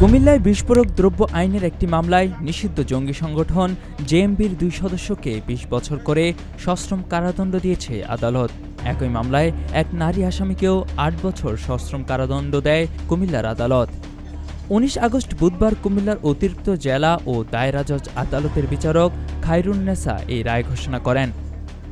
কুমিল্লায় বিস্ফোরক দ্রব্য আইনের একটি মামলায় নিষিদ্ধ জঙ্গি সংগঠন জেএমবির ২ সদস্যকে ২০ বছর করে সশ্রম কারাদণ্ড দিয়েছে আদালত। একই মামলায় এক নারী আসামিকেও ৮ বছর সশ্রম কারাদণ্ড দেয় কুমিল্লার আদালত। ১৯ আগস্ট বুধবার কুমিল্লার অতিরিক্ত জেলা ও দায়রা জজ আদালতের বিচারক খায়রুন্নেসা এই রায় ঘোষণা করেন।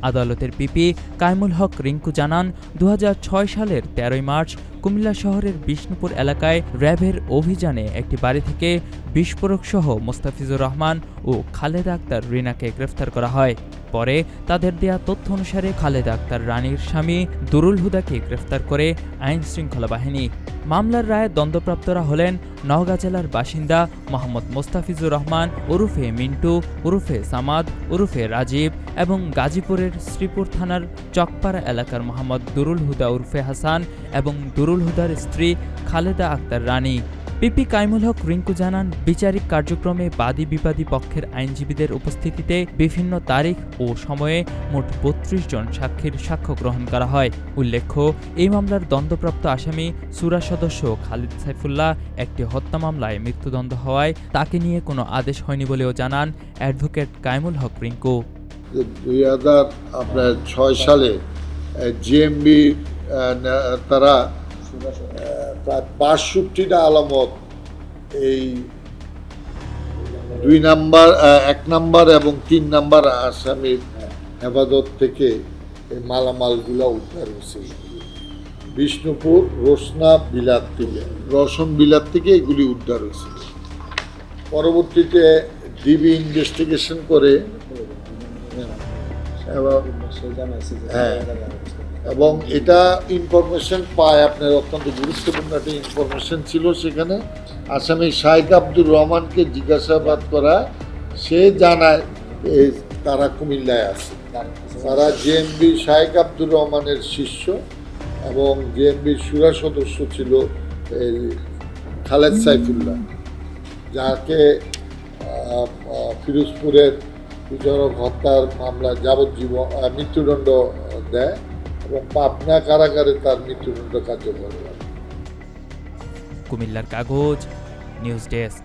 আদালতের পিপি কায়মুল হক রিংকু জানান, ২০০৬ সালের ১৩ মার্চ কুমিল্লা শহরের বিষ্ণুপুর এলাকায় র্যাবের অভিযানে একটি বাড়ি থেকে বিস্ফোরকসহ মোস্তাফিজুর রহমান ও খালেদা আক্তার রিনাকে গ্রেফতার করা হয়। পরে তাদের দেয়া তথ্য অনুসারে খালেদা আক্তার রানীর স্বামী দুরুল হুদাকে গ্রেফতার করে আইনশৃঙ্খলা বাহিনী। মামলার রায়ে দণ্ডপ্রাপ্তরা হলেন নওগাঁ জেলার বাসিন্দা মোহাম্মদ মোস্তাফিজুর রহমান ওরফে মিন্টু ওরফে সামাদ ওরফে রাজীব এবং গাজীপুরের শ্রীপুর থানার চকপাড়া এলাকার মোহাম্মদ দুরুল হুদা ওরফে হাসান এবং দুরুল হুদার স্ত্রী খালেদা আক্তার রানী। পিপি কায়মুল হক রিংকু জানান, বিচারিক কার্যক্রমে বাদী বিবাদী পক্ষের আইনজীবীদের উপস্থিতিতে বিভিন্ন তারিখ ও সময়ে মোট ৩২ জন সাক্ষীর সাক্ষ্য গ্রহণ করা হয়। উল্লেখ্য, এই মামলার দণ্ডপ্রাপ্ত আসামি সুরা সদস্য খালিদ সাইফুল্লাহ একটি হত্যা মামলায় মৃত্যুদণ্ড হওয়ায় তাকে নিয়ে কোনো আদেশ হয়নি বলেও জানান অ্যাডভোকেট কায়মুল হক রিংকু। ২০০৬ সালে জেএমবি তারা প্রায় ৬২টা আলামত এই ১ নাম্বার এবং ৩ নাম্বার আসামির হেফাজত থেকে এই মালামালগুলো উদ্ধার হয়েছে। বিষ্ণুপুর রসন বিলাত থেকে এগুলি উদ্ধার হয়েছে। পরবর্তীতে ডিবি ইনভেস্টিগেশন করে এবং এটা ইনফরমেশন পায়, আপনার অত্যন্ত গুরুত্বপূর্ণ একটা ইনফরমেশন ছিল। সেখানে আসামি শাইখ আব্দুর রহমানকে জিজ্ঞাসাবাদ করা, সে জানায় তারা কুমিল্লায় আছে। তারা জেএমবি শাইখ আব্দুর রহমানের শিষ্য এবং জেএমবির সুরা সদস্য ছিল খালেদ সাইফুল্লাহ, যাকে ফিরোজপুরের বিচারক হত্যার মামলায় যাবজ্জীবন মৃত্যুদণ্ড দেয় এবং পাবনা কারাগারে তার মৃত্যুদণ্ড কার্যকর হয়। কুমিল্লার কাগজ, নিউজ ডেস্ক।